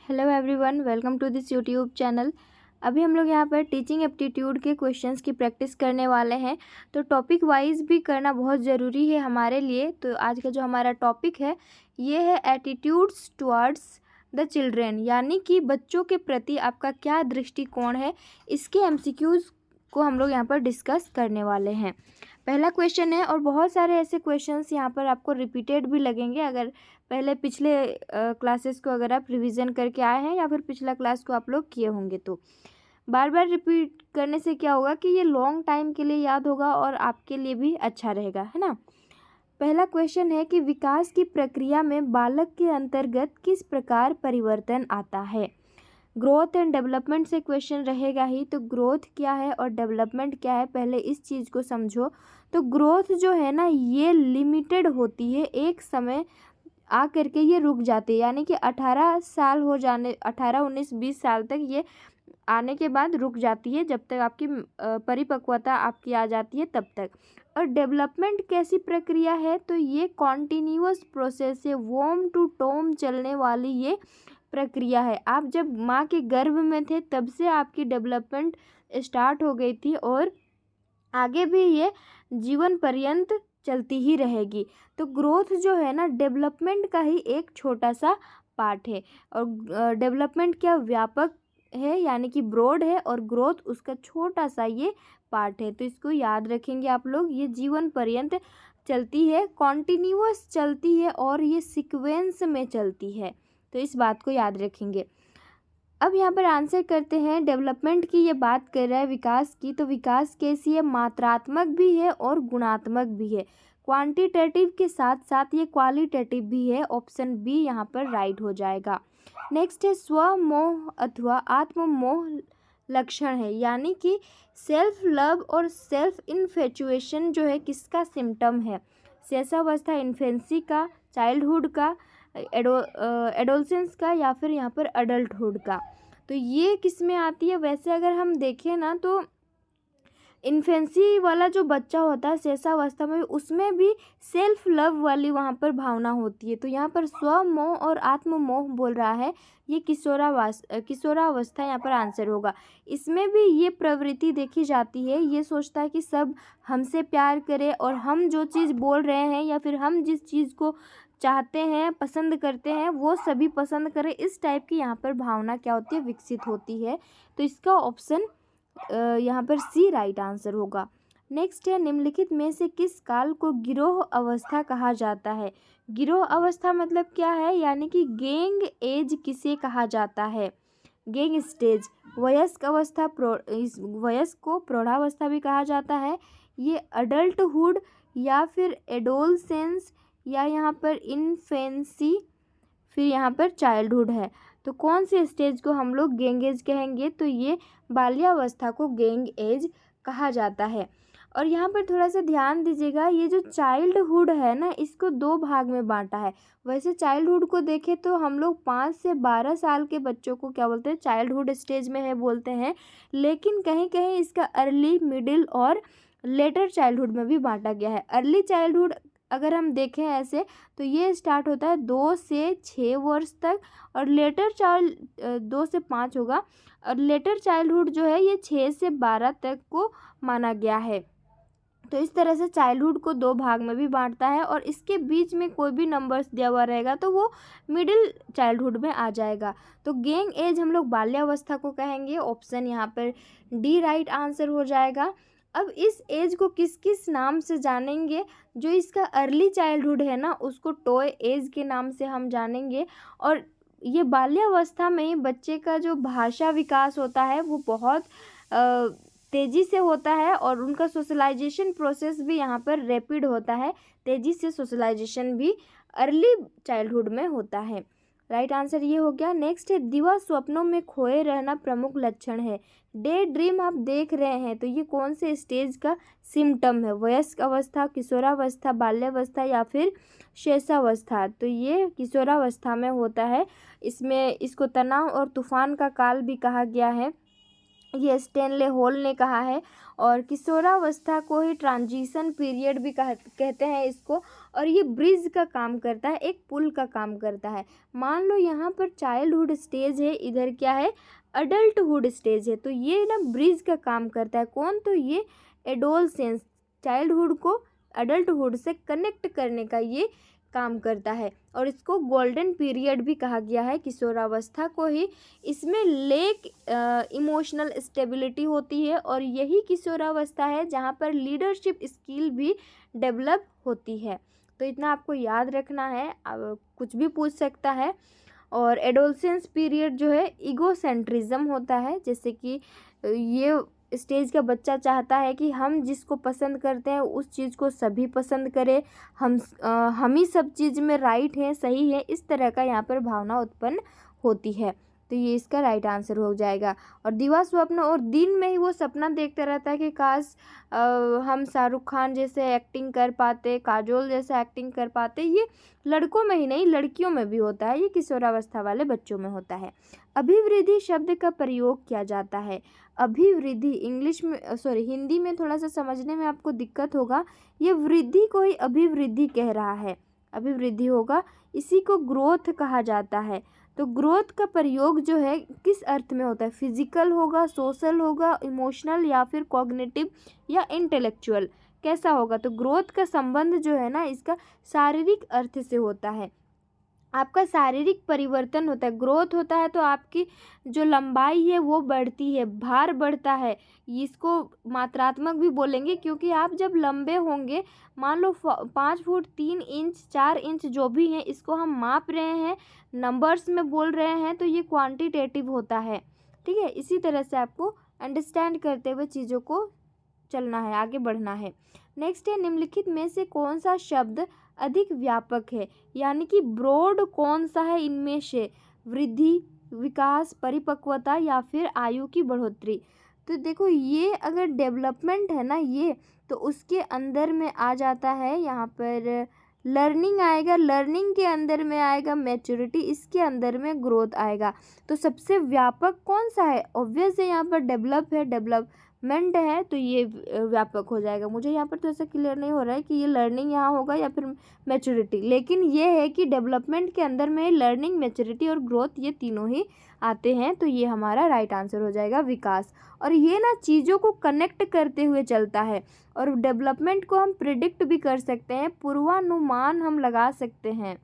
Hello everyone, welcome to this YouTube channel. अभी हम लोग यहाँ पर टीचिंग एप्टीट्यूड के क्वेश्चंस की प्रैक्टिस करने वाले हैं। तो टॉपिक वाइज भी करना बहुत ज़रूरी है हमारे लिए। तो आज का जो हमारा टॉपिक है ये है एटीट्यूड्स टुवर्ड्स द चिल्ड्रेन, यानी कि बच्चों के प्रति आपका क्या दृष्टिकोण है। इसके एमसीक्यूज़ को हम लोग यहाँ पर डिस्कस करने वाले हैं। पहला क्वेश्चन है, और बहुत सारे ऐसे क्वेश्चंस यहाँ पर आपको रिपीटेड भी लगेंगे अगर पहले पिछले क्लासेस को अगर आप रिवीजन करके आए हैं या फिर पिछला क्लास को आप लोग किए होंगे। तो बार बार रिपीट करने से क्या होगा कि ये लॉन्ग टाइम के लिए याद होगा और आपके लिए भी अच्छा रहेगा, है ना। पहला क्वेश्चन है कि विकास की प्रक्रिया में बालक के अंतर्गत किस प्रकार परिवर्तन आता है। ग्रोथ एंड डेवलपमेंट से क्वेश्चन रहेगा ही। तो ग्रोथ क्या है और डेवलपमेंट क्या है, पहले इस चीज़ को समझो। तो ग्रोथ जो है ना ये लिमिटेड होती है, एक समय आ करके ये रुक जाती है, यानी कि 18 साल हो जाने 18 19 20 साल तक ये आने के बाद रुक जाती है, जब तक आपकी परिपक्वता आपकी आ जाती है तब तक। और डेवलपमेंट कैसी प्रक्रिया है, तो ये कॉन्टिन्यूअस प्रोसेस है, वॉर्म टू टॉम चलने वाली ये प्रक्रिया है। आप जब माँ के गर्भ में थे तब से आपकी डेवलपमेंट स्टार्ट हो गई थी और आगे भी ये जीवन पर्यंत चलती ही रहेगी। तो ग्रोथ जो है ना डेवलपमेंट का ही एक छोटा सा पार्ट है। और डेवलपमेंट क्या व्यापक है, यानी कि ब्रॉड है, और ग्रोथ उसका छोटा सा ये पार्ट है। तो इसको याद रखेंगे आप लोग। ये जीवन पर्यंत चलती है, कॉन्टिन्यूअस चलती है और ये सीक्वेंस में चलती है। तो इस बात को याद रखेंगे। अब यहाँ पर आंसर करते हैं। डेवलपमेंट की ये बात कर रहा है विकास की, तो विकास कैसी है, मात्रात्मक भी है और गुणात्मक भी है। क्वांटिटेटिव के साथ साथ ये क्वालिटेटिव भी है। ऑप्शन बी यहाँ पर राइट हो जाएगा। नेक्स्ट है स्वमोह अथवा आत्ममोह लक्षण है, यानी कि सेल्फ लव और सेल्फ इन्फेचुएशन जो है किसका सिम्टम है। शैशवावस्था इन्फेंसी का, चाइल्डहुड का, एडोलसेंस का, या फिर यहाँ पर अडल्टहुड का। तो ये किस में आती है। वैसे अगर हम देखें ना तो इन्फेंसी वाला जो बच्चा होता है शैशवावस्था में, उसमें भी सेल्फ लव वाली वहाँ पर भावना होती है। तो यहाँ पर स्वमोह और आत्ममोह बोल रहा है, ये किशोरावस्था यहाँ पर आंसर होगा। इसमें भी ये प्रवृत्ति देखी जाती है, ये सोचता है कि सब हमसे प्यार करे और हम जो चीज़ बोल रहे हैं या फिर हम जिस चीज़ को चाहते हैं, पसंद करते हैं, वो सभी पसंद करें। इस टाइप की यहाँ पर भावना क्या होती है, विकसित होती है। तो इसका ऑप्शन यहाँ पर सी राइट आंसर होगा। नेक्स्ट है, निम्नलिखित में से किस काल को गिरोह अवस्था कहा जाता है। गिरोह अवस्था मतलब क्या है, यानी कि गैंग एज किसे कहा जाता है, गैंग स्टेज। वयस्क अवस्था वयस्क को प्रौढ़ावस्था भी कहा जाता है। ये अडल्टहुड या फिर एडोलसेंस या यहाँ पर इन्फेंसी, फिर यहाँ पर चाइल्डहुड है। तो कौन से स्टेज को हम लोग गैंग एज कहेंगे, तो ये बाल्यावस्था को गैंग एज कहा जाता है। और यहाँ पर थोड़ा सा ध्यान दीजिएगा, ये जो चाइल्डहुड है ना इसको दो भाग में बांटा है। वैसे चाइल्डहुड को देखें तो हम लोग 5 से 12 साल के बच्चों को क्या बोलते हैं, चाइल्डहुड स्टेज में है बोलते हैं। लेकिन कहीं कहीं इसका अर्ली, मिडिल और लेटर चाइल्डहुड में भी बांटा गया है। अर्ली चाइल्डहुड अगर हम देखें ऐसे तो ये स्टार्ट होता है 2 से 6 वर्ष तक, और लेटर चाइल्ड 2 से 5 होगा, और लेटर चाइल्डहुड जो है ये 6 से 12 तक को माना गया है। तो इस तरह से चाइल्डहुड को दो भाग में भी बांटता है, और इसके बीच में कोई भी नंबर्स दिया हुआ रहेगा तो वो मिडिल चाइल्डहुड में आ जाएगा। तो गैंग एज हम लोग बाल्यावस्था को कहेंगे। ऑप्शन यहाँ पर डी राइट आंसर हो जाएगा। अब इस एज को किस किस नाम से जानेंगे, जो इसका अर्ली चाइल्डहुड है ना उसको टॉय एज के नाम से हम जानेंगे। और ये बाल्यावस्था में ही बच्चे का जो भाषा विकास होता है वो बहुत तेज़ी से होता है, और उनका सोशलाइजेशन प्रोसेस भी यहाँ पर रैपिड होता है। तेज़ी से सोशलाइजेशन भी अर्ली चाइल्डहुड में होता है। राइट आंसर ये हो गया। नेक्स्ट है, दिवा स्वप्नों में खोए रहना प्रमुख लक्षण है। डे ड्रीम आप देख रहे हैं तो ये कौन से स्टेज का सिम्टम है, वयस्क अवस्था, किशोरावस्था, बाल्यावस्था या फिर शैशवावस्था। तो ये किशोरावस्था में होता है। इसमें इसको तनाव और तूफान का काल भी कहा गया है। ये स्टेनले हॉल ने कहा है। और किशोरावस्था को ही ट्रांजिशन पीरियड भी कहते हैं इसको। और ये ब्रिज का काम करता है, एक पुल का काम करता है। मान लो यहाँ पर चाइल्डहुड स्टेज है, इधर क्या है, अडल्टहुड स्टेज है, तो ये ना ब्रिज का काम करता है। कौन, तो ये एडोलसेंस, चाइल्डहुड को अडल्टहुड से कनेक्ट करने का ये काम करता है। और इसको गोल्डन पीरियड भी कहा गया है, किशोरावस्था को ही। इसमें लेक इमोशनल स्टेबिलिटी होती है और यही किशोरावस्था है जहाँ पर लीडरशिप स्किल भी डेवलप होती है। तो इतना आपको याद रखना है, अब कुछ भी पूछ सकता है। और एडोलसेंस पीरियड जो है ईगोसेंट्रिज्म होता है, जैसे कि ये स्टेज का बच्चा चाहता है कि हम जिसको पसंद करते हैं उस चीज़ को सभी पसंद करें, हम ही सब चीज़ में राइट हैं, सही है, इस तरह का यहाँ पर भावना उत्पन्न होती है। तो ये इसका राइट आंसर हो जाएगा। और दिवा स्वप्न, और दिन में ही वो सपना देखता रहता है कि काश हम शाहरुख खान जैसे एक्टिंग कर पाते, काजोल जैसे एक्टिंग कर पाते। ये लड़कों में ही नहीं, लड़कियों में भी होता है, ये किशोरावस्था वाले बच्चों में होता है। अभिवृद्धि शब्द का प्रयोग किया जाता है। अभिवृद्धि इंग्लिश में, हिंदी में थोड़ा सा समझने में आपको दिक्कत होगा। ये वृद्धि को ही अभिवृद्धि कह रहा है, अभिवृद्धि होगा, इसी को ग्रोथ कहा जाता है। तो ग्रोथ का प्रयोग जो है किस अर्थ में होता है, फिजिकल होगा, सोशल होगा, इमोशनल, या फिर कॉग्निटिव या इंटेलेक्चुअल, कैसा होगा। तो ग्रोथ का संबंध जो है ना इसका शारीरिक अर्थ से होता है। आपका शारीरिक परिवर्तन होता है, ग्रोथ होता है तो आपकी जो लंबाई है वो बढ़ती है, भार बढ़ता है। इसको मात्रात्मक भी बोलेंगे, क्योंकि आप जब लंबे होंगे, मान लो 5 फुट 3 इंच 4 इंच जो भी है, इसको हम माप रहे हैं, नंबर्स में बोल रहे हैं, तो ये क्वांटिटेटिव होता है। ठीक है, इसी तरह से आपको अंडरस्टैंड करते हुए चीज़ों को चलना है, आगे बढ़ना है। नेक्स्ट है, निम्नलिखित में से कौन सा शब्द अधिक व्यापक है, यानी कि ब्रॉड कौन सा है इनमें से, वृद्धि, विकास, परिपक्वता या फिर आयु की बढ़ोतरी। तो देखो, ये अगर डेवलपमेंट है ना ये, तो उसके अंदर में आ जाता है, यहाँ पर लर्निंग आएगा, लर्निंग के अंदर में आएगा मैच्योरिटी, इसके अंदर में ग्रोथ आएगा। तो सबसे व्यापक कौन सा है, ऑब्वियस है, यहाँ पर डेवलप है, डेवलपमेंट है, तो ये व्यापक हो जाएगा। मुझे यहाँ पर तो ऐसा क्लियर नहीं हो रहा है कि ये लर्निंग यहाँ होगा या फिर मैच्योरिटी, लेकिन ये है कि डेवलपमेंट के अंदर में लर्निंग, मैच्योरिटी और ग्रोथ ये तीनों ही आते हैं। तो ये हमारा राइट आंसर हो जाएगा, विकास। और ये ना चीज़ों को कनेक्ट करते हुए चलता है, और डेवलपमेंट को हम प्रिडिक्ट भी कर सकते हैं, पूर्वानुमान हम लगा सकते हैं।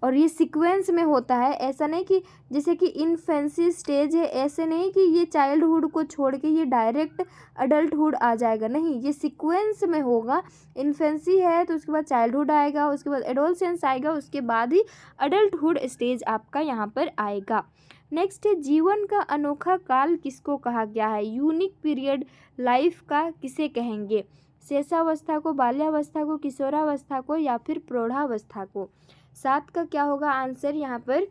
और ये सीक्वेंस में होता है, ऐसा नहीं कि जैसे कि इन्फेंसी स्टेज है, ऐसे नहीं कि ये चाइल्डहुड को छोड़ के ये डायरेक्ट अडल्टहुड आ जाएगा, नहीं, ये सीक्वेंस में होगा। इन्फेंसी है तो उसके बाद चाइल्डहुड आएगा, उसके बाद एडोलसेंस आएगा, उसके बाद ही अडल्टहुड स्टेज आपका यहाँ पर आएगा। नेक्स्ट है, जीवन का अनोखा काल किसको कहा गया है, यूनिक पीरियड लाइफ का किसे कहेंगे, शेषावस्था को, बाल्यावस्था को, किशोरावस्था को या फिर प्रौढ़ावस्था को। 7 का क्या होगा आंसर, यहाँ पर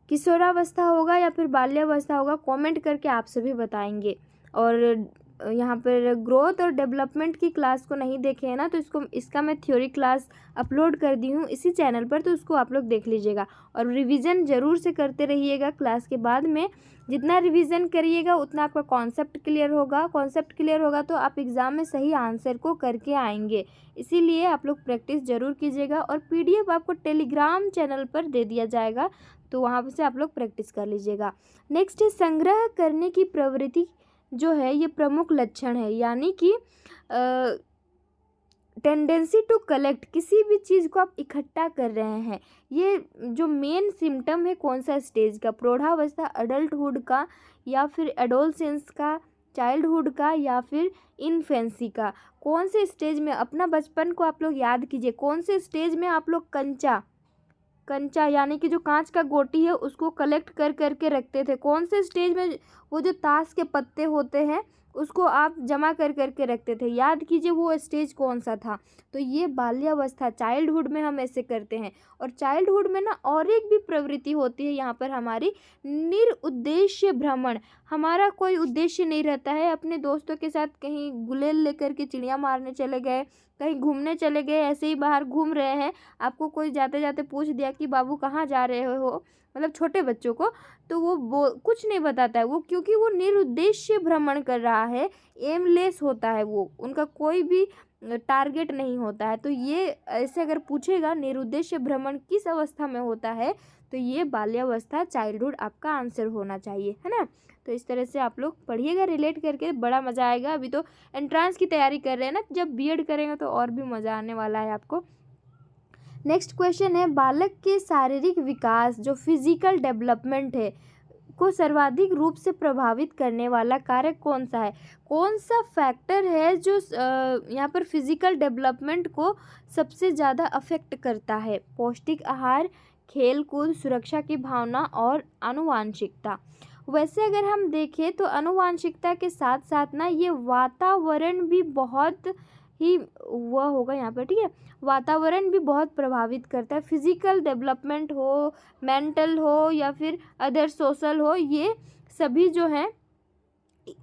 किशोरावस्था होगा या फिर बाल्यावस्था होगा, कमेंट करके आप सभी बताएंगे। और यहाँ पर ग्रोथ और डेवलपमेंट की क्लास को नहीं देखे हैं ना, तो इसका मैं थ्योरी क्लास अपलोड कर दी हूँ इसी चैनल पर, तो उसको आप लोग देख लीजिएगा। और रिवीजन ज़रूर से करते रहिएगा क्लास के बाद में, जितना रिवीजन करिएगा उतना आपका कॉन्सेप्ट क्लियर होगा। कॉन्सेप्ट क्लियर होगा तो आप एग्ज़ाम में सही आंसर को करके आएंगे, इसीलिए आप लोग प्रैक्टिस ज़रूर कीजिएगा। और PDF आपको टेलीग्राम चैनल पर दे दिया जाएगा, तो वहाँ से आप लोग प्रैक्टिस कर लीजिएगा। नेक्स्ट है, संग्रह करने की प्रवृत्ति जो है ये प्रमुख लक्षण है, यानी कि टेंडेंसी टू कलेक्ट, किसी भी चीज़ को आप इकट्ठा कर रहे हैं, ये जो मेन सिम्टम है कौन सा स्टेज का, प्रौढ़ावस्था, अडल्टहुड का, या फिर एडोलसेंस का, चाइल्डहुड का, या फिर इन्फेंसी का। कौन से स्टेज में, अपना बचपन को आप लोग याद कीजिए, कौन से स्टेज में आप लोग कंचा यानी कि जो कांच का गोटी है उसको कलेक्ट कर करके रखते थे, कौन से स्टेज में वो जो ताश के पत्ते होते हैं उसको आप जमा कर के रखते थे। याद कीजिए वो स्टेज कौन सा था। तो ये बाल्यावस्था, चाइल्डहुड में हम ऐसे करते हैं। और चाइल्डहुड में ना और एक भी प्रवृत्ति होती है यहाँ पर हमारी, निरुद्देश्य भ्रमण। हमारा कोई उद्देश्य नहीं रहता है, अपने दोस्तों के साथ कहीं गुलेल लेकर के चिड़िया मारने चले गए, कहीं घूमने चले गए, ऐसे ही बाहर घूम रहे हैं, आपको कोई जाते जाते पूछ दिया कि बाबू कहाँ जा रहे हो, मतलब छोटे बच्चों को, तो वो कुछ नहीं बताता है वो, क्योंकि वो निरुद्देश्य भ्रमण कर रहा है, एमलेस होता है वो, उनका कोई भी टारगेट नहीं होता है। तो ये ऐसे अगर पूछेगा निरुद्देश्य भ्रमण किस अवस्था में होता है, तो ये बाल्यावस्था, चाइल्डहुड आपका आंसर होना चाहिए, है ना। तो इस तरह से आप लोग पढ़िएगा रिलेट करके, बड़ा मज़ा आएगा। अभी तो एंट्रांस की तैयारी कर रहे हैं ना, जब बीएड करेंगे तो और भी मज़ा आने वाला है आपको। नेक्स्ट क्वेश्चन है, बालक के शारीरिक विकास जो फिजिकल डेवलपमेंट है को सर्वाधिक रूप से प्रभावित करने वाला कारक कौन सा है? कौन सा फैक्टर है जो यहाँ पर फिजिकल डेवलपमेंट को सबसे ज़्यादा अफेक्ट करता है? पौष्टिक आहार, खेल कूद, सुरक्षा की भावना और आनुवांशिकता। वैसे अगर हम देखें तो आनुवांशिकता के साथ साथ ना ये वातावरण भी बहुत ही वह होगा यहाँ पर, ठीक है। वातावरण भी बहुत प्रभावित करता है, फिजिकल डेवलपमेंट हो, मेंटल हो या फिर अदर सोशल हो, ये सभी जो हैं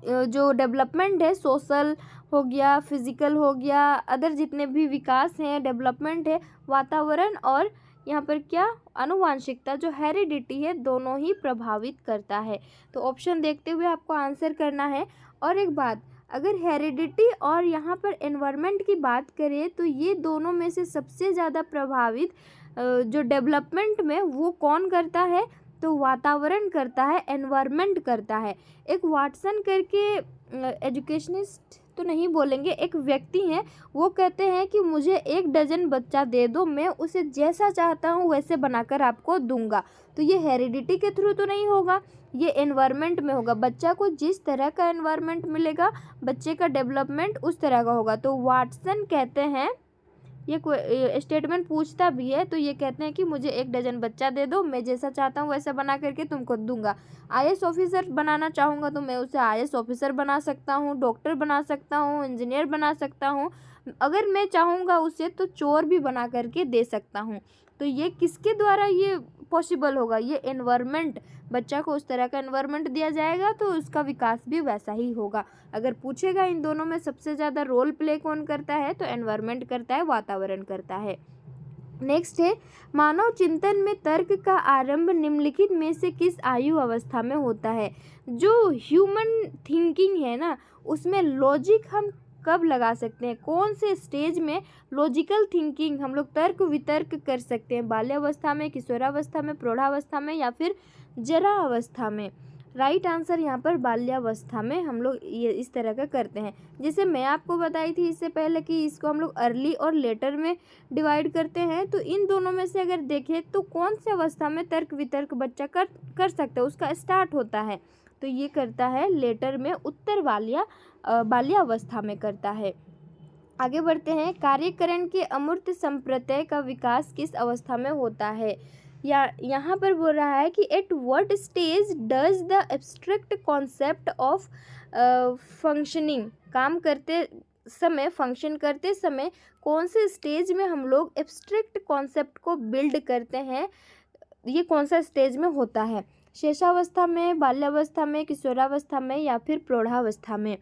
जो डेवलपमेंट है, सोशल हो गया, फिजिकल हो गया, अदर जितने भी विकास हैं, डेवलपमेंट है, वातावरण और यहाँ पर क्या आनुवांशिकता जो हेरिडिटी है, दोनों ही प्रभावित करता है। तो ऑप्शन देखते हुए आपको आंसर करना है। और एक बात, अगर हेरिडिटी और यहाँ पर एनवायरनमेंट की बात करें तो ये दोनों में से सबसे ज़्यादा प्रभावित जो डेवलपमेंट में वो कौन करता है? तो वातावरण करता है, एनवायरनमेंट करता है। एक वाटसन करके एजुकेशनिस्ट तो नहीं बोलेंगे, एक व्यक्ति हैं, वो कहते हैं कि मुझे 1 डजन बच्चा दे दो, मैं उसे जैसा चाहता हूँ वैसे बनाकर आपको दूंगा। तो ये हेरिडिटी के थ्रू तो नहीं होगा, ये एनवायरनमेंट में होगा। बच्चा को जिस तरह का एनवायरनमेंट मिलेगा, बच्चे का डेवलपमेंट उस तरह का होगा। तो वाटसन कहते हैं, ये स्टेटमेंट पूछता भी है, तो ये कहते हैं कि मुझे 1 डजन बच्चा दे दो, मैं जैसा चाहता हूँ वैसा बना करके तुमको दूंगा। आईएएस ऑफिसर बनाना चाहूँगा तो मैं उसे आईएएस ऑफिसर बना सकता हूँ, डॉक्टर बना सकता हूँ, इंजीनियर बना सकता हूँ, अगर मैं चाहूँगा उसे तो चोर भी बना करके दे सकता हूँ। तो ये किसके द्वारा ये पॉसिबल होगा? ये एनवायरनमेंट, बच्चा को उस तरह का एनवायरनमेंट दिया जाएगा तो उसका विकास भी वैसा ही होगा। अगर पूछेगा इन दोनों में सबसे ज़्यादा रोल प्ले कौन करता है, तो एनवायरनमेंट करता है, वातावरण करता है। नेक्स्ट है, मानव चिंतन में तर्क का आरंभ निम्नलिखित में से किस आयु अवस्था में होता है? जो ह्यूमन थिंकिंग है ना, उसमें लॉजिक हम कब लगा सकते हैं? कौन से स्टेज में लॉजिकल थिंकिंग हम लोग तर्क वितर्क कर सकते हैं? बाल्यावस्था में, किशोरावस्था में, प्रौढ़ावस्था में या फिर जरा अवस्था में? राइट आंसर यहाँ पर बाल्यावस्था में हम लोग ये इस तरह का करते हैं। जैसे मैं आपको बताई थी इससे पहले कि इसको हम लोग अर्ली और लेटर में डिवाइड करते हैं, तो इन दोनों में से अगर देखें तो कौन सी अवस्था में तर्क वितर्क बच्चा कर सकता है, उसका स्टार्ट होता है? तो ये करता है लेटर में, उत्तर बाल्यावस्था में करता है। आगे बढ़ते हैं, कार्यकरण के अमूर्त संप्रत्यय का विकास किस अवस्था में होता है? या यहाँ पर बोल रहा है कि at what stage does the abstract concept of functioning, काम करते समय, फंक्शन करते समय कौन से स्टेज में हम लोग एब्स्ट्रैक्ट कॉन्सेप्ट को बिल्ड करते हैं, ये कौन सा स्टेज में होता है? शेषावस्था में, बाल्यावस्था में, किशोरावस्था में या फिर प्रौढ़ावस्था में?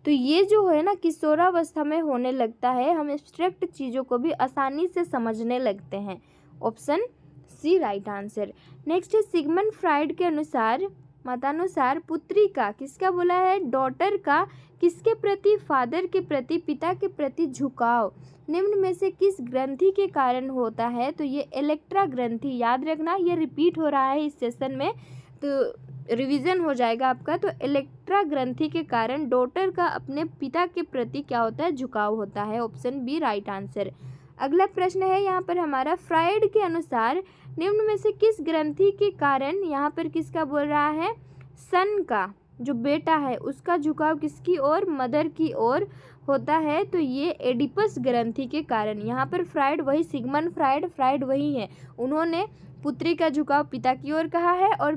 तो ये जो है ना किशोरावस्था में होने लगता है, हम एब्स्ट्रैक्ट चीज़ों को भी आसानी से समझने लगते हैं। Option C right answer. Next है, सिगमंड फ्राइड के अनुसार, मतानुसार पुत्री का, किसका बोला है? डॉटर का किसके प्रति, फादर के प्रति, पिता के प्रति झुकाव निम्न में से किस ग्रंथि के कारण होता है? तो ये इलेक्ट्रा ग्रंथि, याद रखना ये रिपीट हो रहा है इस सेशन में, तो रिवीजन हो जाएगा आपका। तो इलेक्ट्रा ग्रंथि के कारण डॉटर का अपने पिता के प्रति क्या होता है? झुकाव होता है। Option B right answer. अगला प्रश्न है यहाँ पर हमारा, फ्राइड के अनुसार निम्न में से किस ग्रंथि के कारण, यहाँ पर किसका बोल रहा है? सन का, जो बेटा है उसका झुकाव किसकी ओर? मदर की ओर होता है। तो ये एडिपस ग्रंथि के कारण। यहाँ पर फ्राइड वही, सिगमंड फ्राइड वही है, उन्होंने पुत्री का झुकाव पिता की ओर कहा है और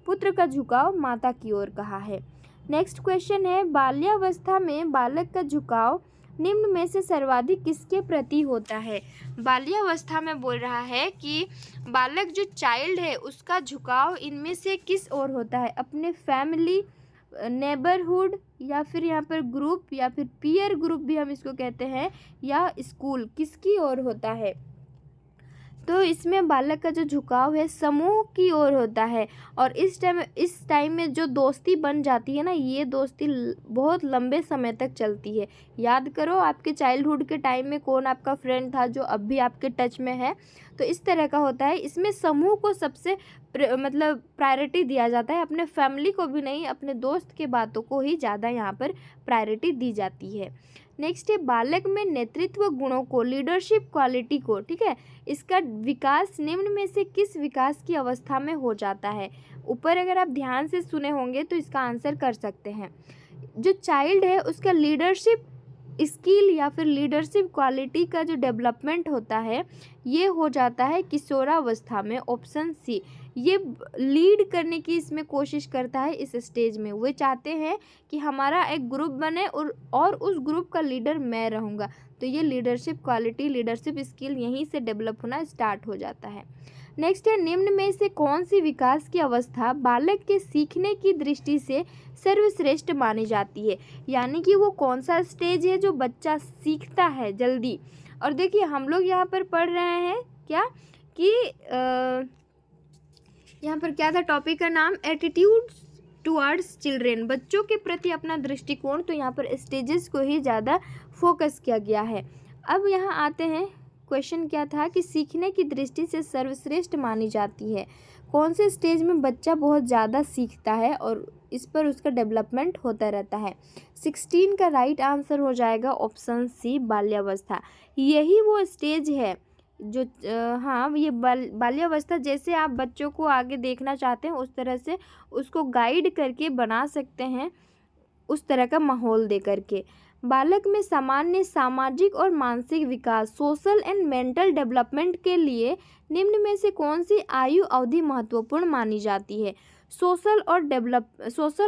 पुत्र का झुकाव माता की ओर कहा है। नेक्स्ट क्वेश्चन है, बाल्यावस्था में बालक का झुकाव निम्न में से सर्वाधिक किसके प्रति होता है। बाल्यावस्था में बोल रहा है कि बालक जो चाइल्ड है उसका झुकाव इनमें से किस ओर होता है, अपने फैमिली, नेबरहुड, या फिर यहाँ पर ग्रुप, या फिर पीयर ग्रुप भी हम इसको कहते हैं, या स्कूल, किसकी ओर होता है। तो इसमें बालक का जो झुकाव है समूह की ओर होता है। और इस टाइम में जो दोस्ती बन जाती है ना, ये दोस्ती बहुत लंबे समय तक चलती है। याद करो आपके चाइल्डहुड के टाइम में कौन आपका फ्रेंड था जो अब भी आपके टच में है। तो इस तरह का होता है। इसमें समूह को सबसे मतलब प्रायोरिटी दिया जाता है, अपने फैमिली को भी नहीं, अपने दोस्त के बातों को ही ज़्यादा यहाँ पर प्रायोरिटी दी जाती है। नेक्स्ट है, बालक में नेतृत्व गुणों को, लीडरशिप क्वालिटी को, ठीक है, इसका विकास निम्न में से किस विकास की अवस्था में हो जाता है। ऊपर अगर आप ध्यान से सुने होंगे तो इसका आंसर कर सकते हैं। जो चाइल्ड है उसका लीडरशिप स्किल या फिर लीडरशिप क्वालिटी का जो डेवलपमेंट होता है ये हो जाता है किशोरावस्था में, ऑप्शन सी। ये लीड करने की इसमें कोशिश करता है इस स्टेज में। वे चाहते हैं कि हमारा एक ग्रुप बने और उस ग्रुप का लीडर मैं रहूँगा। तो ये लीडरशिप क्वालिटी, लीडरशिप स्किल यहीं से डेवलप होना स्टार्ट हो जाता है। नेक्स्ट है, निम्न में से कौन सी विकास की अवस्था बालक के सीखने की दृष्टि से सर्वश्रेष्ठ मानी जाती है। यानी कि वो कौन सा स्टेज है जो बच्चा सीखता है जल्दी। और देखिए हम लोग यहाँ पर पढ़ रहे हैं क्या कि यहाँ पर क्या था टॉपिक का नाम, एटीट्यूड टुवर्ड्स चिल्ड्रेन, बच्चों के प्रति अपना दृष्टिकोण। तो यहाँ पर स्टेजेस को ही ज़्यादा फोकस किया गया है। अब यहाँ आते हैं, क्वेश्चन क्या था कि सीखने की दृष्टि से सर्वश्रेष्ठ मानी जाती है, कौन से स्टेज में बच्चा बहुत ज़्यादा सीखता है और इस पर उसका डेवलपमेंट होता रहता है। 16 का राइट आंसर हो जाएगा ऑप्शन सी, बाल्यावस्था। यही वो स्टेज है जो हाँ, ये बाल्यावस्था जैसे आप बच्चों को आगे देखना चाहते हैं उस तरह से उसको गाइड करके बना सकते हैं, उस तरह का माहौल दे करके। बालक में सामान्य सामाजिक और मानसिक विकास, सोशल एंड मेंटल डेवलपमेंट के लिए निम्न में से कौन सी आयु अवधि महत्वपूर्ण मानी जाती है। सोशल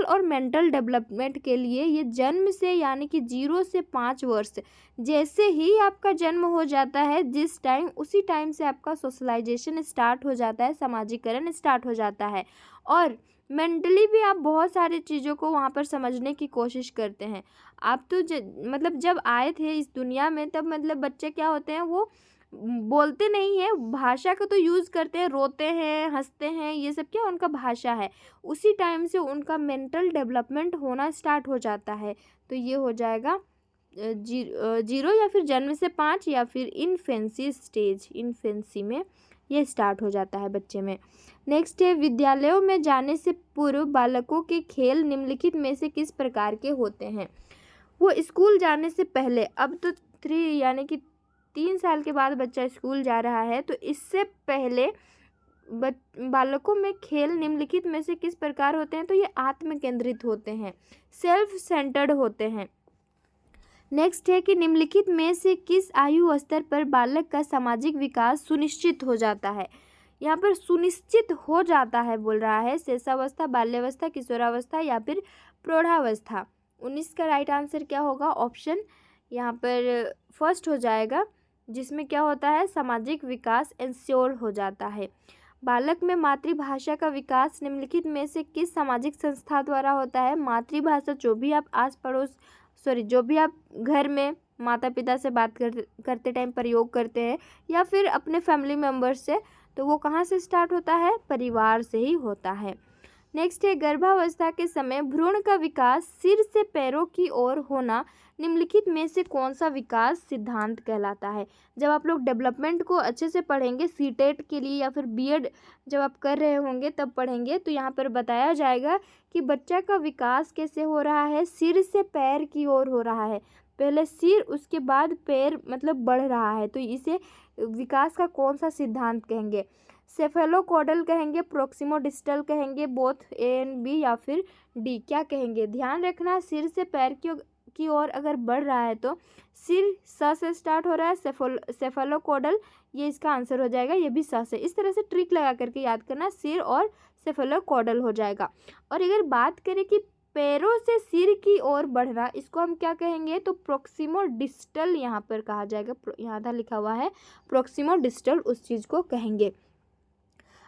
और मेंटल डेवलपमेंट के लिए ये जन्म से यानी कि 0 से 5 वर्ष, जैसे ही आपका जन्म हो जाता है जिस टाइम, उसी टाइम से आपका सोशलाइजेशन स्टार्ट हो जाता है, सामाजिकरण स्टार्ट हो जाता है। और मेंटली भी आप बहुत सारी चीज़ों को वहाँ पर समझने की कोशिश करते हैं। आप तो मतलब जब आए थे इस दुनिया में तब मतलब बच्चे क्या होते हैं, वो बोलते नहीं है, भाषा का तो यूज़ करते हैं, रोते हैं, हंसते हैं, ये सब क्या उनका भाषा है। उसी टाइम से उनका मेंटल डेवलपमेंट होना स्टार्ट हो जाता है। तो ये हो जाएगा 0 या फिर जन्म से 5 या फिर इन्फेंसी स्टेज, इन्फेंसी में ये स्टार्ट हो जाता है बच्चे में। नेक्स्ट है, विद्यालयों में जाने से पूर्व बालकों के खेल निम्नलिखित में से किस प्रकार के होते हैं। वो स्कूल जाने से पहले, अब तो 3 यानी कि 3 साल के बाद बच्चा स्कूल जा रहा है, तो इससे पहले बालकों में खेल निम्नलिखित में से किस प्रकार होते हैं। तो ये आत्म केंद्रित होते हैं, सेल्फ सेंटर्ड होते हैं। नेक्स्ट है कि निम्नलिखित में से किस आयु स्तर पर बालक का सामाजिक विकास सुनिश्चित हो जाता है। यहाँ पर सुनिश्चित हो जाता है बोल रहा है, शेषावस्था, बाल्यावस्था, किशोरावस्था या फिर प्रौढ़ावस्था। 19 का राइट आंसर क्या होगा, ऑप्शन यहाँ पर फर्स्ट हो जाएगा, जिसमें क्या होता है सामाजिक विकास इंश्योर हो जाता है। बालक में मातृभाषा का विकास निम्नलिखित में से किस सामाजिक संस्था द्वारा होता है। मातृभाषा जो भी आप घर में माता पिता से बात करते टाइम प्रयोग करते हैं या फिर अपने फैमिली मेम्बर्स से, तो वो कहाँ से स्टार्ट होता है, परिवार से ही होता है। नेक्स्ट है, गर्भावस्था के समय भ्रूण का विकास सिर से पैरों की ओर होना निम्नलिखित में से कौन सा विकास सिद्धांत कहलाता है। जब आप लोग डेवलपमेंट को अच्छे से पढ़ेंगे सीटेट के लिए या फिर बीएड जब आप कर रहे होंगे तब पढ़ेंगे, तो यहाँ पर बताया जाएगा कि बच्चा का विकास कैसे हो रहा है, सिर से पैर की ओर हो रहा है। पहले सिर उसके बाद पैर मतलब बढ़ रहा है, तो इसे विकास का कौन सा सिद्धांत कहेंगे। सेफेलोकॉडल कहेंगे, प्रोक्सिमोडिस्टल कहेंगे, बोथ ए एंड बी या फिर डी, क्या कहेंगे। ध्यान रखना सिर से पैर की ओर अगर बढ़ रहा है तो सिर स से स्टार्ट हो रहा है, सेफेलोकॉडल ये इसका आंसर हो जाएगा, ये भी स से। इस तरह से ट्रिक लगा करके याद करना, सिर और सेफेलोकॉडल हो जाएगा। और अगर बात करें कि पैरों से सिर की ओर बढ़ना, इसको हम क्या कहेंगे? तो प्रोक्सिमोडिस्टल यहाँ पर कहा जाएगा। यहाँ था लिखा हुआ है प्रोक्सिमोडिस्टल, उस चीज़ को कहेंगे।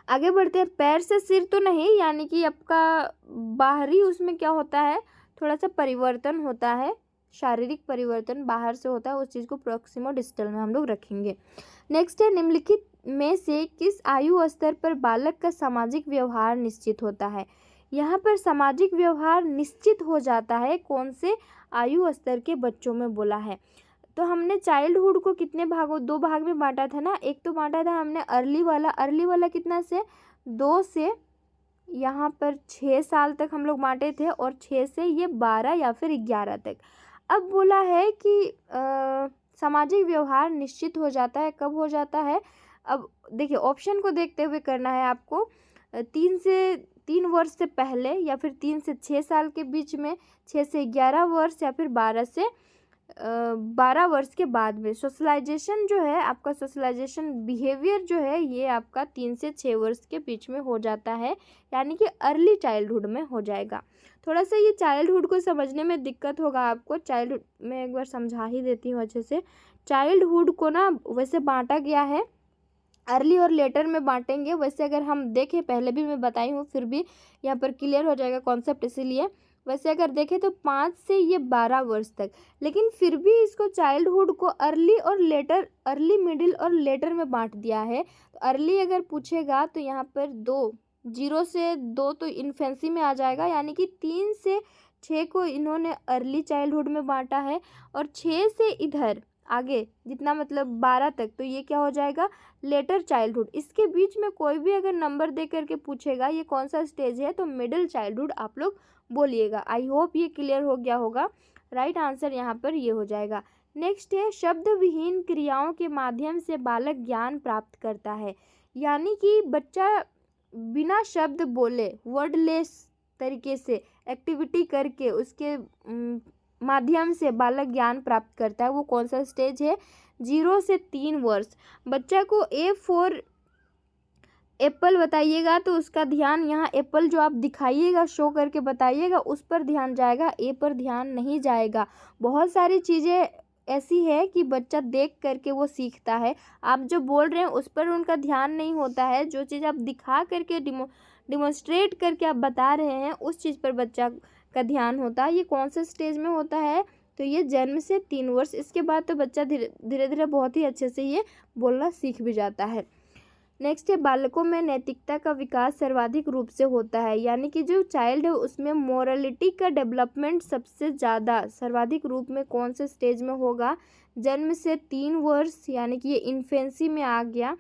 आगे बढ़ते हैं। पैर से सिर तो नहीं, यानी कि आपका बाहरी उसमें क्या होता है, थोड़ा सा परिवर्तन होता है, शारीरिक परिवर्तन बाहर से होता है, उस चीज़ को प्रोक्सिमोडिस्टल में हम लोग रखेंगे। नेक्स्ट है, निम्नलिखित में से किस आयु स्तर पर बालक का सामाजिक व्यवहार निश्चित होता है? यहाँ पर सामाजिक व्यवहार निश्चित हो जाता है कौन से आयु स्तर के बच्चों में बोला है? तो हमने चाइल्डहुड को कितने भागों, 2 भाग में बांटा था ना। एक तो बांटा था हमने अर्ली वाला कितना से 2 से यहाँ पर 6 साल तक हम लोग बांटे थे, और 6 से ये 12 या फिर 11 तक। अब बोला है कि सामाजिक व्यवहार निश्चित हो जाता है, कब हो जाता है? अब देखिए ऑप्शन को देखते हुए करना है आपको। 3 वर्ष से पहले, या फिर 3 से 6 साल के बीच में, 6 से 11 वर्ष, या फिर 12 से 12 वर्ष के बाद में। सोशलाइजेशन जो है आपका, सोशलाइजेशन बिहेवियर जो है ये आपका 3 से 6 वर्ष के बीच में हो जाता है, यानी कि अर्ली चाइल्डहुड में हो जाएगा। थोड़ा सा ये चाइल्डहुड को समझने में दिक्कत होगा आपको। चाइल्डहुड मैं एक बार समझा ही देती हूँ अच्छे से। चाइल्डहुड को ना वैसे बांटा गया है, अर्ली और लेटर में बांटेंगे। वैसे अगर हम देखें, पहले भी मैं बताई हूँ, फिर भी यहाँ पर क्लियर हो जाएगा कॉन्सेप्ट, इसीलिए। वैसे अगर देखें तो 5 से ये 12 वर्ष तक, लेकिन फिर भी इसको चाइल्डहुड को अर्ली और लेटर, अर्ली, मिडिल और लेटर में बांट दिया है। तो अर्ली अगर पूछेगा तो यहाँ पर 0 से 2 तो इन्फेंसी में आ जाएगा, यानी कि 3 से 6 को इन्होंने अर्ली चाइल्डहुड में बांटा है, और 6 से इधर आगे जितना मतलब 12 तक, तो ये क्या हो जाएगा? Letter childhood. इसके बीच में कोई भी अगर नंबर दे करके पूछेगा ये कौन सा स्टेज है, तो मिडिल चाइल्डहुड आप लोग बोलिएगा। आई होप ये क्लियर हो गया होगा। राइट आंसर यहाँ पर ये हो जाएगा। नेक्स्ट है, शब्द विहीन क्रियाओं के माध्यम से बालक ज्ञान प्राप्त करता है। यानी कि बच्चा बिना शब्द बोले, वर्डलेस तरीके से एक्टिविटी करके उसके माध्यम से बालक ज्ञान प्राप्त करता है। वो कौन सा स्टेज है? 0 से 3 वर्ष। बच्चा को ए फॉर एप्पल बताइएगा तो उसका ध्यान यहाँ एप्पल जो आप दिखाइएगा, शो करके बताइएगा, उस पर ध्यान जाएगा, ए पर ध्यान नहीं जाएगा। बहुत सारी चीज़ें ऐसी है कि बच्चा देख करके वो सीखता है। आप जो बोल रहे हैं उस पर उनका ध्यान नहीं होता है। जो चीज़ आप दिखा करके डिमोन्स्ट्रेट करके आप बता रहे हैं, उस चीज़ पर बच्चा का ध्यान होता है। ये कौन से स्टेज में होता है? तो ये जन्म से 3 वर्ष। इसके बाद तो बच्चा धीरे धीरे बहुत ही अच्छे से ये बोलना सीख भी जाता है। नेक्स्ट है, बालकों में नैतिकता का विकास सर्वाधिक रूप से होता है। यानी कि जो चाइल्ड है उसमें मोरलिटी का डेवलपमेंट सबसे ज़्यादा सर्वाधिक रूप में कौन से स्टेज में होगा? जन्म से 3 वर्ष, यानी कि ये इन्फेंसी में आ गया।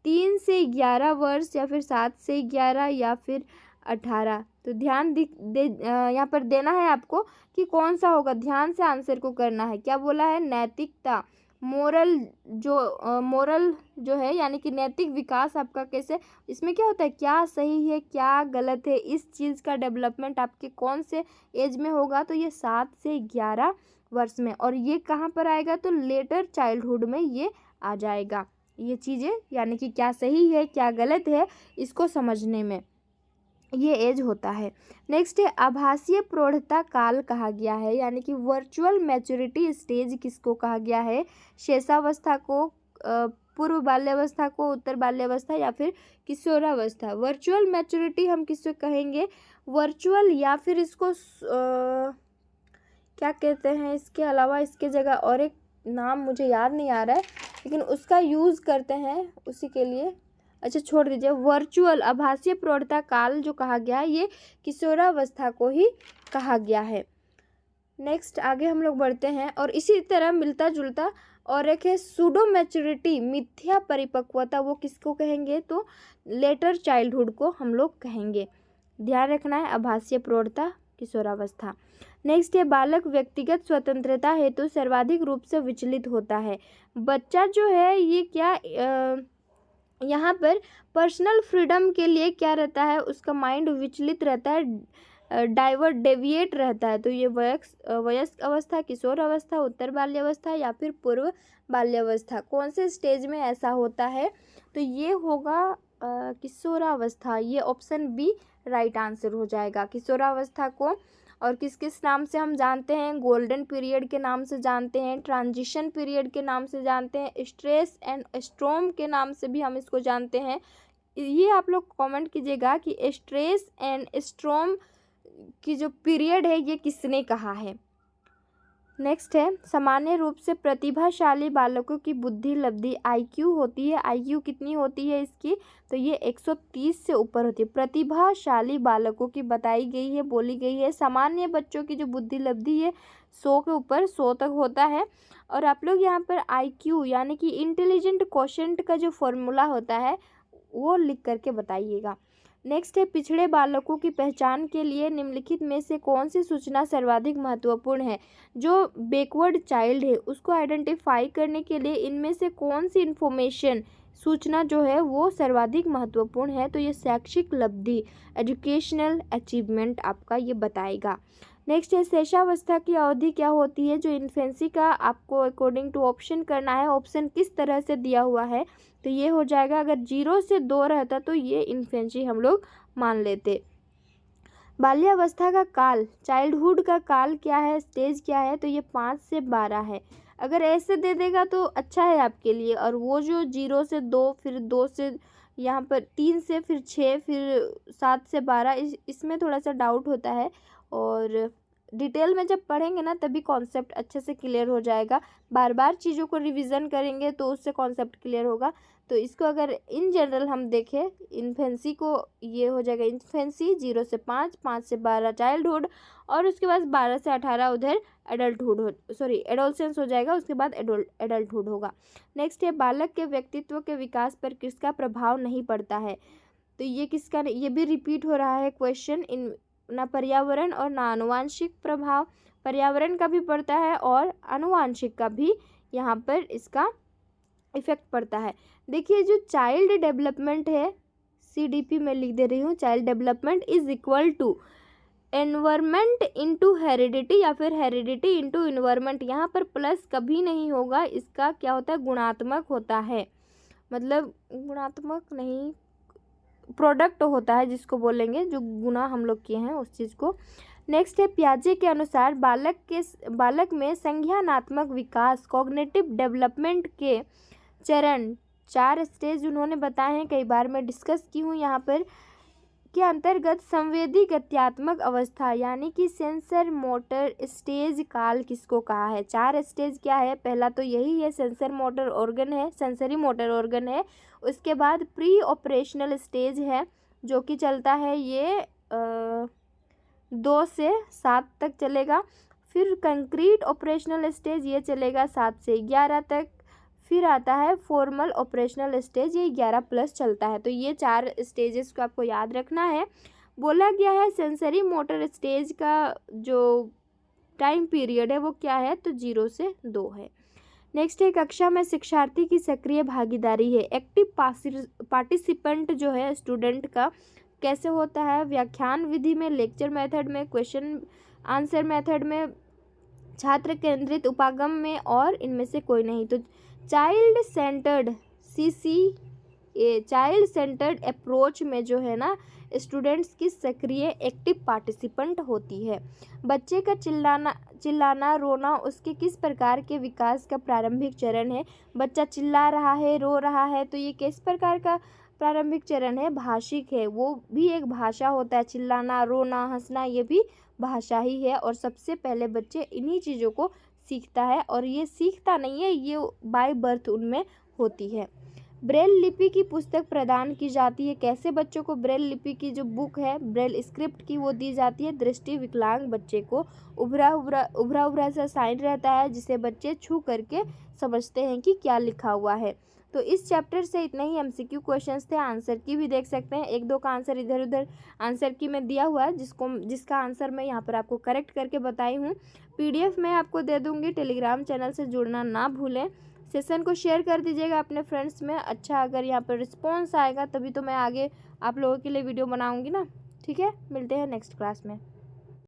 3 से 11 वर्ष, या फिर 7 से 11, या फिर 18। तो ध्यान यहाँ पर देना है आपको कि कौन सा होगा। ध्यान से आंसर को करना है। क्या बोला है? नैतिकता, मोरल जो है, यानी कि नैतिक विकास आपका कैसे, इसमें क्या होता है, क्या सही है क्या गलत है, इस चीज़ का डेवलपमेंट आपके कौन से एज में होगा? तो ये 7 से 11 वर्ष में। और ये कहाँ पर आएगा? तो लेटर चाइल्डहुड में ये आ जाएगा। ये चीज़ें, यानी कि क्या सही है क्या गलत है, इसको समझने में ये एज होता है। नेक्स्ट है, आभासीय प्रौढ़ता काल कहा गया है। यानी कि वर्चुअल मैच्योरिटी स्टेज किसको कहा गया है? शेषावस्था को, पूर्व बाल्यावस्था को, उत्तर बाल्यावस्था, या फिर किशोरावस्था। वर्चुअल मैच्योरिटी हम किसको कहेंगे? वर्चुअल, या फिर इसको क्या कहते हैं, इसके अलावा इसके जगह और एक नाम मुझे याद नहीं आ रहा है, लेकिन उसका यूज़ करते हैं उसी के लिए। अच्छा छोड़ दीजिए। वर्चुअल आभासीय प्रौढ़ता काल जो कहा गया है ये किशोरावस्था को ही कहा गया है। नेक्स्ट आगे हम लोग बढ़ते हैं, और इसी तरह मिलता जुलता और एक है सूडो मैच्योरिटी, मिथ्या परिपक्वता। वो किसको कहेंगे? तो लेटर चाइल्डहुड को हम लोग कहेंगे। ध्यान रखना है, आभासीय प्रौढ़ता, किशोरावस्था। नेक्स्ट है, बालक व्यक्तिगत स्वतंत्रता हेतु सर्वाधिक रूप से विचलित होता है। बच्चा जो है ये क्या यहाँ पर पर्सनल फ्रीडम के लिए क्या रहता है? उसका माइंड विचलित रहता है, डेविएट रहता है। तो ये वयस्क अवस्था, किशोर अवस्था, उत्तर बाल्यावस्था, या फिर पूर्व बाल्यावस्था, कौन से स्टेज में ऐसा होता है? तो ये होगा किशोरावस्था। ये ऑप्शन बी राइट आंसर हो जाएगा। किशोरावस्था को और किस किस नाम से हम जानते हैं? गोल्डन पीरियड के नाम से जानते हैं, ट्रांजिशन पीरियड के नाम से जानते हैं, स्ट्रेस एंड स्ट्रोम के नाम से भी हम इसको जानते हैं। ये आप लोग कमेंट कीजिएगा कि स्ट्रेस एंड स्ट्रोम की जो पीरियड है ये किसने कहा है। नेक्स्ट है, सामान्य रूप से प्रतिभाशाली बालकों की बुद्धि लब्धि आईक्यू होती है। आईक्यू कितनी होती है इसकी? तो ये 130 से ऊपर होती है। प्रतिभाशाली बालकों की बताई गई है, बोली गई है। सामान्य बच्चों की जो बुद्धि लब्धि है 100 के ऊपर, 100 तक होता है। और आप लोग यहाँ पर आईक्यू यानी कि इंटेलिजेंट क्वोशेंट का जो फॉर्मूला होता है वो लिख करके बताइएगा। नेक्स्ट है, पिछड़े बालकों की पहचान के लिए निम्नलिखित में से कौन सी सूचना सर्वाधिक महत्वपूर्ण है? जो बैकवर्ड चाइल्ड है उसको आइडेंटिफाई करने के लिए इनमें से कौन सी इन्फॉर्मेशन सूचना जो है वो सर्वाधिक महत्वपूर्ण है? तो ये शैक्षिक लब्धि, एजुकेशनल अचीवमेंट आपका ये बताएगा। नेक्स्ट है, शैशवावस्था की अवधि क्या होती है? जो इन्फेंसी का आपको अकॉर्डिंग टू ऑप्शन करना है, ऑप्शन किस तरह से दिया हुआ है तो ये हो जाएगा, अगर 0 से 2 रहता तो ये इन्फेंसी हम लोग मान लेते। बाल्यावस्था का काल, चाइल्डहुड का काल क्या है, स्टेज क्या है? तो ये 5 से 12 है। अगर ऐसे दे देगा तो अच्छा है आपके लिए, और वो जो 0 से 2, फिर 2 से यहाँ पर 3 से, फिर 6, फिर 7 से 12, इसमें थोड़ा सा डाउट होता है। और डिटेल में जब पढ़ेंगे ना तभी कॉन्सेप्ट अच्छे से क्लियर हो जाएगा। बार बार चीज़ों को रिवीजन करेंगे तो उससे कॉन्सेप्ट क्लियर होगा। तो इसको अगर इन जनरल हम देखें, इन्फेंसी को ये हो जाएगा इन्फेंसी 0 से 5, 5 से 12 चाइल्डहुड, और उसके बाद 12 से 18 उधर एडल्टहुड एडोलसेंस हो जाएगा, उसके बाद एडल्टहुड होगा। नेक्स्ट है, बालक के व्यक्तित्व के विकास पर किसका प्रभाव नहीं पड़ता है? तो ये किसका, ये भी रिपीट हो रहा है क्वेश्चन। इन ना पर्यावरण और ना आनुवांशिक प्रभाव, पर्यावरण का भी पड़ता है और आनुवांशिक का भी यहाँ पर इसका इफेक्ट पड़ता है। देखिए, जो चाइल्ड डेवलपमेंट है, CDP में लिख दे रही हूँ, child development is equal to environment into heredity या फिर हेरिडिटी इंटू इन्वायरमेंट। यहाँ पर प्लस कभी नहीं होगा, इसका क्या होता है, गुणात्मक होता है। मतलब गुणात्मक नहीं, प्रोडक्ट होता है जिसको बोलेंगे, जो गुना हम लोग किए हैं उस चीज़ को। नेक्स्ट है, पियाजे के अनुसार बालक में संज्ञानात्मक विकास, कॉग्निटिव डेवलपमेंट के चरण, 4 स्टेज उन्होंने बताए हैं, कई बार मैं डिस्कस की हूँ यहाँ पर, के अंतर्गत संवेदी गत्यात्मक अवस्था यानी कि सेंसर मोटर स्टेज काल किसको कहा है? 4 स्टेज क्या है? पहला तो यही है, सेंसर मोटर ऑर्गन है, सेंसरी मोटर ऑर्गन है। उसके बाद प्री ऑपरेशनल स्टेज है जो कि चलता है ये 2 से 7 तक चलेगा। फिर कंक्रीट ऑपरेशनल स्टेज ये चलेगा 7 से 11 तक। फिर आता है फॉर्मल ऑपरेशनल स्टेज, ये 11+ चलता है। तो ये 4 स्टेजेस को आपको याद रखना है। बोला गया है सेंसरी मोटर स्टेज का जो टाइम पीरियड है वो क्या है? तो 0 से 2 है। नेक्स्ट है, कक्षा में शिक्षार्थी की सक्रिय भागीदारी है, एक्टिव पार्टिसिपेंट जो है स्टूडेंट का, कैसे होता है? व्याख्यान विधि में, लेक्चर मेथड में, क्वेश्चन आंसर मेथड में, छात्र केंद्रित उपागम में, और इनमें से कोई नहीं। तो child centred CCA, child centred approach में जो है ना स्टूडेंट्स की सक्रिय एक्टिव पार्टिसिपेंट होती है। बच्चे का चिल्लाना रोना उसके किस प्रकार के विकास का प्रारंभिक चरण है? बच्चा चिल्ला रहा है, रो रहा है, तो ये किस प्रकार का प्रारंभिक चरण है? भाषिक है, वो भी एक भाषा होता है। चिल्लाना, रोना, हंसना ये भी भाषा ही है। और सबसे पहले बच्चे इन्हीं चीज़ों को सीखता है, और ये सीखता नहीं है, ये बाय बर्थ उनमें होती है। ब्रेल लिपि की पुस्तक प्रदान की जाती है, कैसे बच्चों को ब्रेल लिपि की जो बुक है ब्रेल स्क्रिप्ट की वो दी जाती है? दृष्टि विकलांग बच्चे को उभरा सा साइन रहता है जिसे बच्चे छू करके समझते हैं कि क्या लिखा हुआ है। तो इस चैप्टर से इतने ही MCQ क्वेश्चंस थे। आंसर की भी देख सकते हैं, 1-2 का आंसर इधर उधर आंसर की में दिया हुआ है, जिसका आंसर मैं यहाँ पर आपको करेक्ट करके बताई हूँ। PDF मैं आपको दे दूँगी, टेलीग्राम चैनल से जुड़ना ना भूलें। सेशन को शेयर कर दीजिएगा अपने फ्रेंड्स में। अच्छा, अगर यहाँ पर रिस्पॉन्स आएगा तभी तो मैं आगे आप लोगों के लिए वीडियो बनाऊँगी ना। ठीक है, मिलते हैं नेक्स्ट क्लास में।